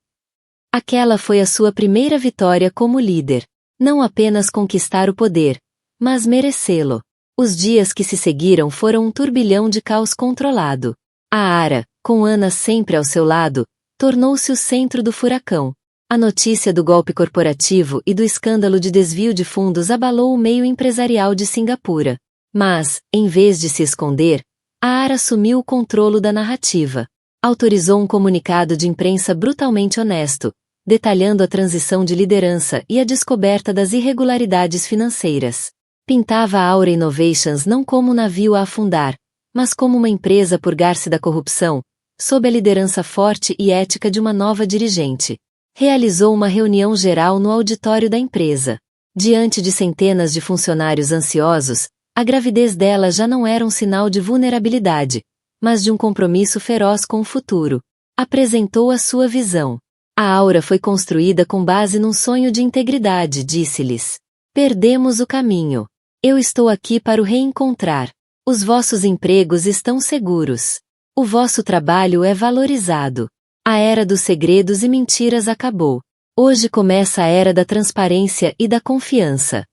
S1: Aquela foi a sua primeira vitória como líder. Não apenas conquistar o poder, mas merecê-lo. Os dias que se seguiram foram um turbilhão de caos controlado. A Ara, com Ana sempre ao seu lado, tornou-se o centro do furacão. A notícia do golpe corporativo e do escândalo de desvio de fundos abalou o meio empresarial de Singapura. Mas, em vez de se esconder, a Ara assumiu o controle da narrativa. Autorizou um comunicado de imprensa brutalmente honesto, detalhando a transição de liderança e a descoberta das irregularidades financeiras. Pintava a Aura Innovations não como um navio a afundar, mas como uma empresa a purgar-se da corrupção, sob a liderança forte e ética de uma nova dirigente. Realizou uma reunião geral no auditório da empresa. Diante de centenas de funcionários ansiosos, a gravidez dela já não era um sinal de vulnerabilidade, mas de um compromisso feroz com o futuro. Apresentou a sua visão. A Aura foi construída com base num sonho de integridade, disse-lhes. Perdemos o caminho. Eu estou aqui para o reencontrar. Os vossos empregos estão seguros. O vosso trabalho é valorizado. A era dos segredos e mentiras acabou. Hoje começa a era da transparência e da confiança.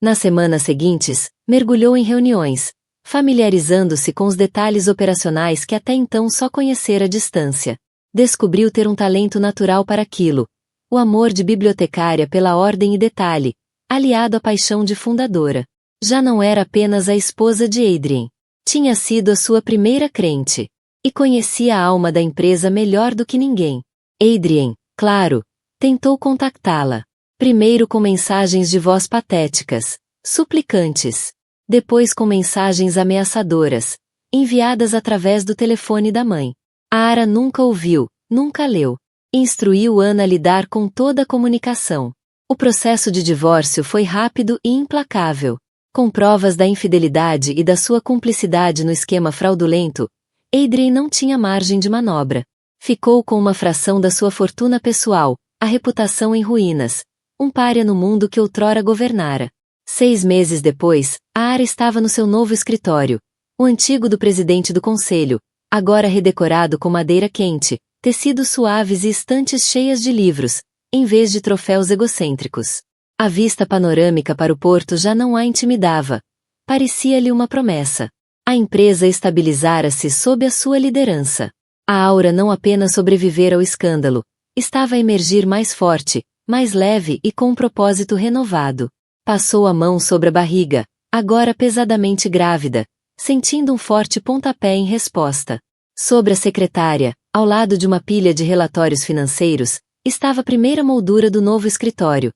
S1: Nas semanas seguintes, mergulhou em reuniões, familiarizando-se com os detalhes operacionais que até então só conhecera à distância. Descobriu ter um talento natural para aquilo, o amor de bibliotecária pela ordem e detalhe, aliado à paixão de fundadora. Já não era apenas a esposa de Adrien. Tinha sido a sua primeira crente. E conhecia a alma da empresa melhor do que ninguém. Adrien, claro, tentou contactá-la. Primeiro com mensagens de voz patéticas, suplicantes. Depois com mensagens ameaçadoras, enviadas através do telefone da mãe. A Ara nunca ouviu, nunca leu. Instruiu Ana a lidar com toda a comunicação. O processo de divórcio foi rápido e implacável. Com provas da infidelidade e da sua cumplicidade no esquema fraudulento, Adrien não tinha margem de manobra. Ficou com uma fração da sua fortuna pessoal, a reputação em ruínas, um pária no mundo que outrora governara. 6 meses depois, a Ara estava no seu novo escritório, o antigo do presidente do conselho, agora redecorado com madeira quente, tecidos suaves e estantes cheias de livros, em vez de troféus egocêntricos. A vista panorâmica para o porto já não a intimidava. Parecia-lhe uma promessa. A empresa estabilizara-se sob a sua liderança. A Aura não apenas sobrevivera ao escândalo, estava a emergir mais forte, mais leve e com um propósito renovado. Passou a mão sobre a barriga, agora pesadamente grávida, sentindo um forte pontapé em resposta. Sobre a secretária, ao lado de uma pilha de relatórios financeiros, estava a primeira moldura do novo escritório.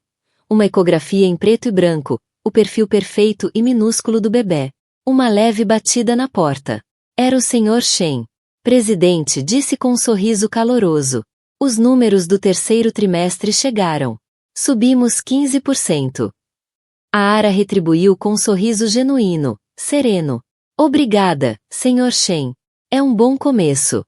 S1: Uma ecografia em preto e branco, o perfil perfeito e minúsculo do bebê. Uma leve batida na porta. Era o Sr. Shen. Presidente, disse com um sorriso caloroso. Os números do terceiro trimestre chegaram. Subimos 15%. A Ara retribuiu com um sorriso genuíno, sereno. Obrigada, Sr. Shen. É um bom começo.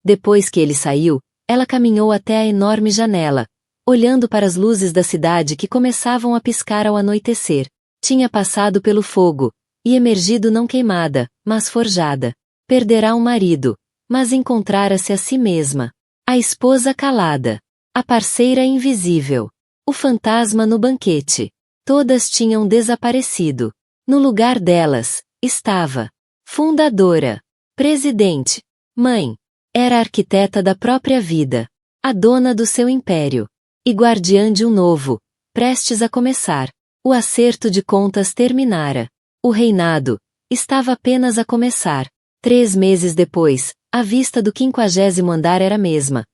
S1: Depois que ele saiu, ela caminhou até a enorme janela, olhando para as luzes da cidade que começavam a piscar ao anoitecer. Tinha passado pelo fogo, e emergido não queimada, mas forjada. Perderá um marido, mas encontrara-se a si mesma. A esposa calada. A parceira invisível. O fantasma no banquete. Todas tinham desaparecido. No lugar delas, estava. Fundadora. Presidente. Mãe. Era a arquiteta da própria vida. A dona do seu império. E guardiã de um novo, prestes a começar. O acerto de contas terminara. O reinado estava apenas a começar. 3 meses depois, a vista do 50º andar era a mesma.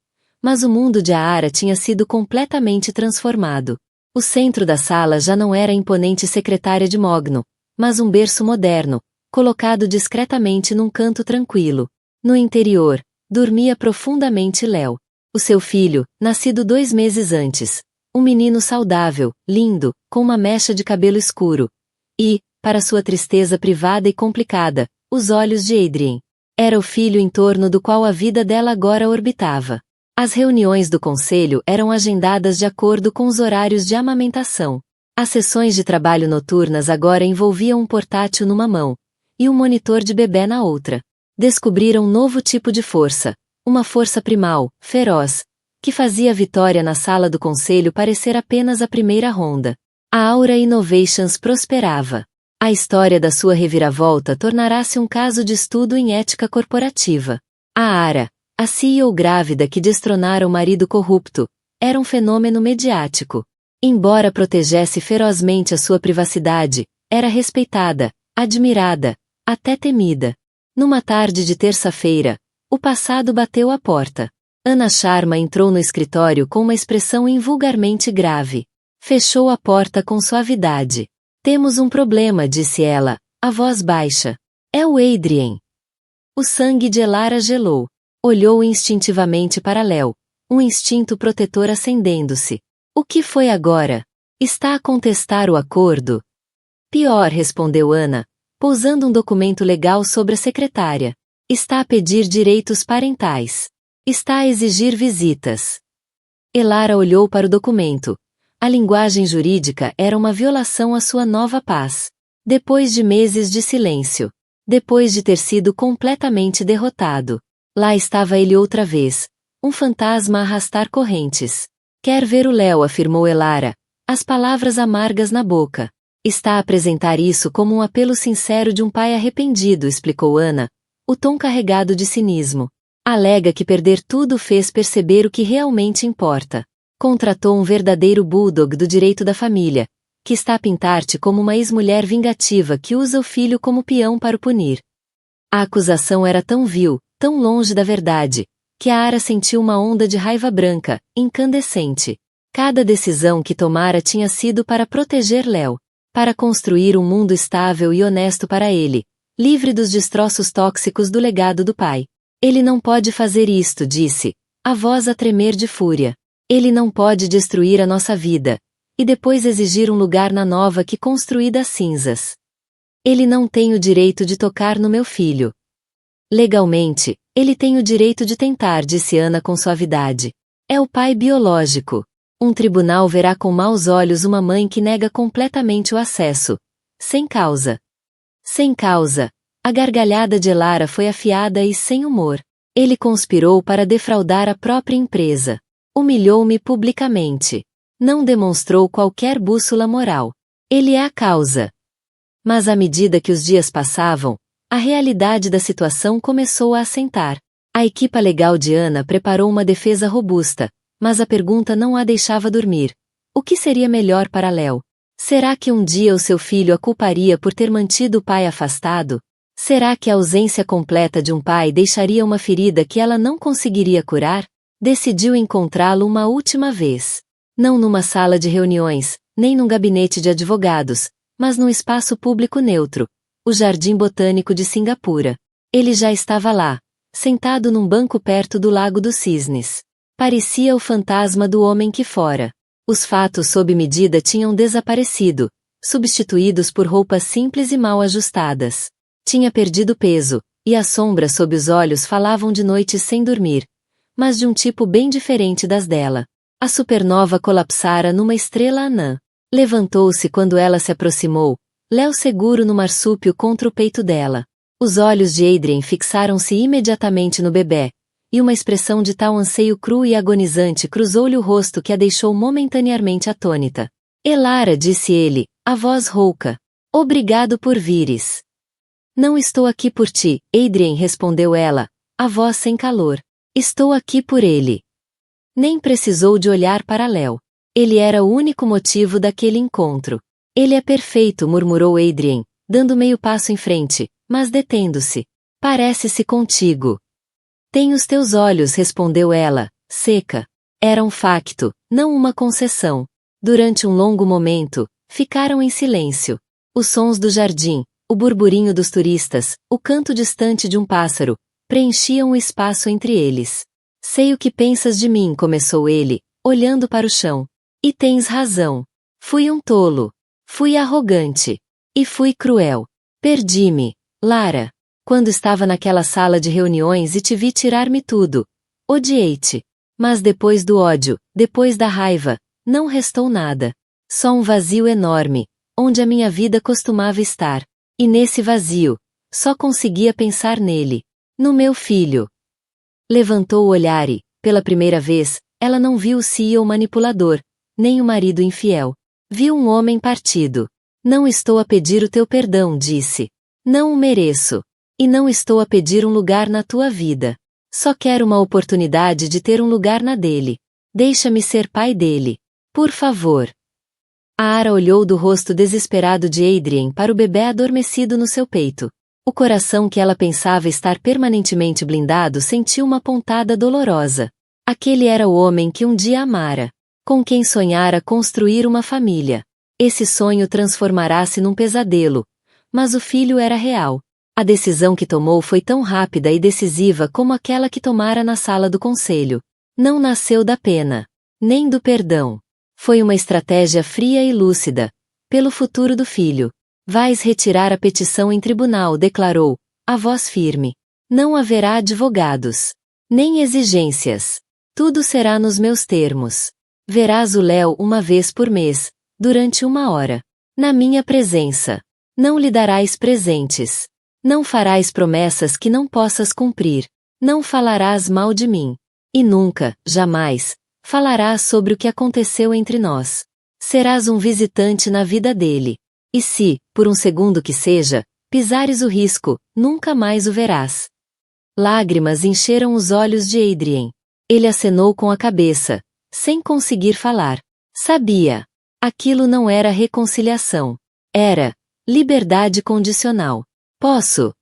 S1: Mas o mundo de Aara tinha sido completamente transformado. O centro da sala já não era a imponente secretária de Mogno, mas um berço moderno, colocado discretamente num canto tranquilo. No interior, dormia profundamente Léo. O seu filho, nascido 2 meses antes. Um menino saudável, lindo, com uma mecha de cabelo escuro. E, para sua tristeza privada e complicada, os olhos de Adrien. Era o filho em torno do qual a vida dela agora orbitava. As reuniões do conselho eram agendadas de acordo com os horários de amamentação. As sessões de trabalho noturnas agora envolviam um portátil numa mão, e um monitor de bebê na outra. Descobriram um novo tipo de força, uma força primal, feroz, que fazia a vitória na sala do conselho parecer apenas a primeira ronda. A Aura Innovations prosperava. A história da sua reviravolta tornará-se um caso de estudo em ética corporativa. A Ara, a CEO grávida que destronara o marido corrupto, era um fenômeno mediático. Embora protegesse ferozmente a sua privacidade, era respeitada, admirada, até temida. Numa tarde de terça-feira, o passado bateu à porta. Ana Sharma entrou no escritório com uma expressão invulgarmente grave. Fechou a porta com suavidade. Temos um problema, disse ela, a voz baixa. É o Adrien. O sangue de Elara gelou. Olhou instintivamente para Léo, um instinto protetor acendendo-se. O que foi agora? Está a contestar o acordo? Pior, respondeu Ana, pousando um documento legal sobre a secretária. Está a pedir direitos parentais. Está a exigir visitas. Elara olhou para o documento. A linguagem jurídica era uma violação à sua nova paz. Depois de meses de silêncio. Depois de ter sido completamente derrotado. Lá estava ele outra vez. Um fantasma a arrastar correntes. Quer ver o Léo, afirmou Elara, as palavras amargas na boca. Está a apresentar isso como um apelo sincero de um pai arrependido, explicou Ana, o tom carregado de cinismo. Alega que perder tudo fez perceber o que realmente importa. Contratou um verdadeiro bulldog do direito da família, que está a pintar-te como uma ex-mulher vingativa que usa o filho como peão para o punir. A acusação era tão vil, tão longe da verdade, que a Ara sentiu uma onda de raiva branca, incandescente. Cada decisão que tomara tinha sido para proteger Léo, para construir um mundo estável e honesto para ele, livre dos destroços tóxicos do legado do pai. Ele não pode fazer isto, disse, a voz a tremer de fúria. Ele não pode destruir a nossa vida, e depois exigir um lugar na nova que construí das cinzas. Ele não tem o direito de tocar no meu filho. Legalmente, ele tem o direito de tentar, disse Ana com suavidade. É o pai biológico. Um tribunal verá com maus olhos uma mãe que nega completamente o acesso. Sem causa. Sem causa. A gargalhada de Elara foi afiada e sem humor. Ele conspirou para defraudar a própria empresa. Humilhou-me publicamente. Não demonstrou qualquer bússola moral. Ele é a causa. Mas à medida que os dias passavam, a realidade da situação começou a assentar. A equipa legal de Ana preparou uma defesa robusta, mas a pergunta não a deixava dormir. O que seria melhor para Léo? Será que um dia o seu filho a culparia por ter mantido o pai afastado? Será que a ausência completa de um pai deixaria uma ferida que ela não conseguiria curar? Decidiu encontrá-lo uma última vez. Não numa sala de reuniões, nem num gabinete de advogados, mas num espaço público neutro. O Jardim Botânico de Singapura. Ele já estava lá, sentado num banco perto do Lago dos Cisnes. Parecia o fantasma do homem que fora. Os fatos sob medida tinham desaparecido, substituídos por roupas simples e mal ajustadas. Tinha perdido peso, e as sombras sob os olhos falavam de noites sem dormir, mas de um tipo bem diferente das dela. A supernova colapsara numa estrela anã. Levantou-se quando ela se aproximou, Léo seguro no marsúpio contra o peito dela. Os olhos de Adrien fixaram-se imediatamente no bebê, e uma expressão de tal anseio cru e agonizante cruzou-lhe o rosto que a deixou momentaneamente atônita. Elara, disse ele, a voz rouca. Obrigado por vires. Não estou aqui por ti, Adrien, respondeu ela, a voz sem calor. Estou aqui por ele. Nem precisou de olhar para Léo. Ele era o único motivo daquele encontro. Ele é perfeito, murmurou Adrien, dando meio passo em frente, mas detendo-se. Parece-se contigo. Tem os teus olhos, respondeu ela, seca. Era um facto, não uma concessão. Durante um longo momento, ficaram em silêncio. Os sons do jardim, o burburinho dos turistas, o canto distante de um pássaro, preenchiam o espaço entre eles. Sei o que pensas de mim, começou ele, olhando para o chão. E tens razão. Fui um tolo. Fui arrogante. E fui cruel. Perdi-me, Lara. Quando estava naquela sala de reuniões e te vi tirar-me tudo. Odiei-te. Mas depois do ódio, depois da raiva, não restou nada. Só um vazio enorme, onde a minha vida costumava estar. E nesse vazio, só conseguia pensar nele. No meu filho. Levantou o olhar e, pela primeira vez, ela não viu o CEO manipulador, nem o marido infiel. Viu um homem partido. Não estou a pedir o teu perdão, disse. Não o mereço. E não estou a pedir um lugar na tua vida. Só quero uma oportunidade de ter um lugar na dele. Deixa-me ser pai dele. Por favor. A Ara olhou do rosto desesperado de Adrien para o bebê adormecido no seu peito. O coração que ela pensava estar permanentemente blindado sentiu uma pontada dolorosa. Aquele era o homem que um dia amara, com quem sonhara construir uma família. Esse sonho transformará-se num pesadelo, mas o filho era real. A decisão que tomou foi tão rápida e decisiva como aquela que tomara na sala do conselho. Não nasceu da pena, nem do perdão. Foi uma estratégia fria e lúcida, pelo futuro do filho. Vais retirar a petição em tribunal, declarou, a voz firme. Não haverá advogados, nem exigências. Tudo será nos meus termos. Verás o Léo uma vez por mês, durante 1 hora. Na minha presença. Não lhe darás presentes. Não farás promessas que não possas cumprir. Não falarás mal de mim. E nunca, jamais, falarás sobre o que aconteceu entre nós. Serás um visitante na vida dele. E se, por um segundo que seja, pisares o risco, nunca mais o verás. Lágrimas encheram os olhos de Adrien. Ele acenou com a cabeça, sem conseguir falar. Sabia. Aquilo não era reconciliação. Era liberdade condicional. Posso?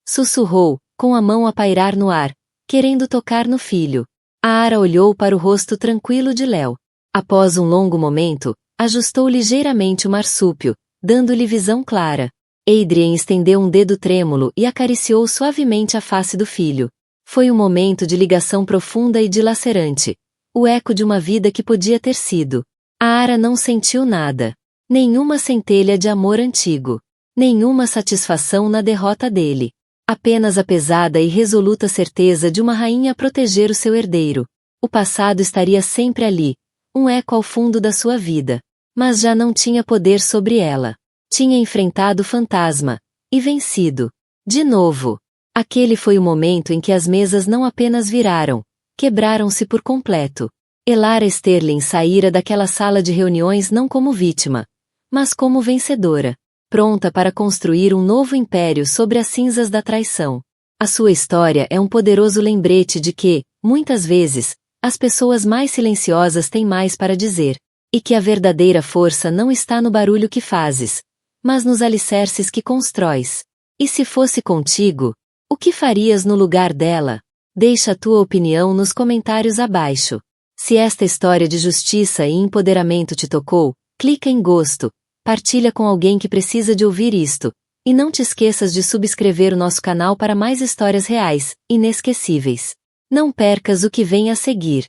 S1: Sussurrou, com a mão a pairar no ar, querendo tocar no filho. A Ara olhou para o rosto tranquilo de Léo. Após um longo momento, ajustou ligeiramente o marsúpio, dando-lhe visão clara. Adrien estendeu um dedo trêmulo e acariciou suavemente a face do filho. Foi um momento de ligação profunda e dilacerante. O eco de uma vida que podia ter sido. A Ara não sentiu nada. Nenhuma centelha de amor antigo. Nenhuma satisfação na derrota dele. Apenas a pesada e resoluta certeza de uma rainha proteger o seu herdeiro. O passado estaria sempre ali, um eco ao fundo da sua vida. Mas já não tinha poder sobre ela. Tinha enfrentado o fantasma, e vencido. De novo. Aquele foi o momento em que as mesas não apenas viraram, quebraram-se por completo. Elara Sterling saíra daquela sala de reuniões não como vítima, mas como vencedora. Pronta para construir um novo império sobre as cinzas da traição. A sua história é um poderoso lembrete de que, muitas vezes, as pessoas mais silenciosas têm mais para dizer, e que a verdadeira força não está no barulho que fazes, mas nos alicerces que constróis. E se fosse contigo, o que farias no lugar dela? Deixa a tua opinião nos comentários abaixo. Se esta história de justiça e empoderamento te tocou, clica em gosto. Partilha com alguém que precisa de ouvir isto. E não te esqueças de subscrever o nosso canal para mais histórias reais, inesquecíveis. Não percas o que vem a seguir.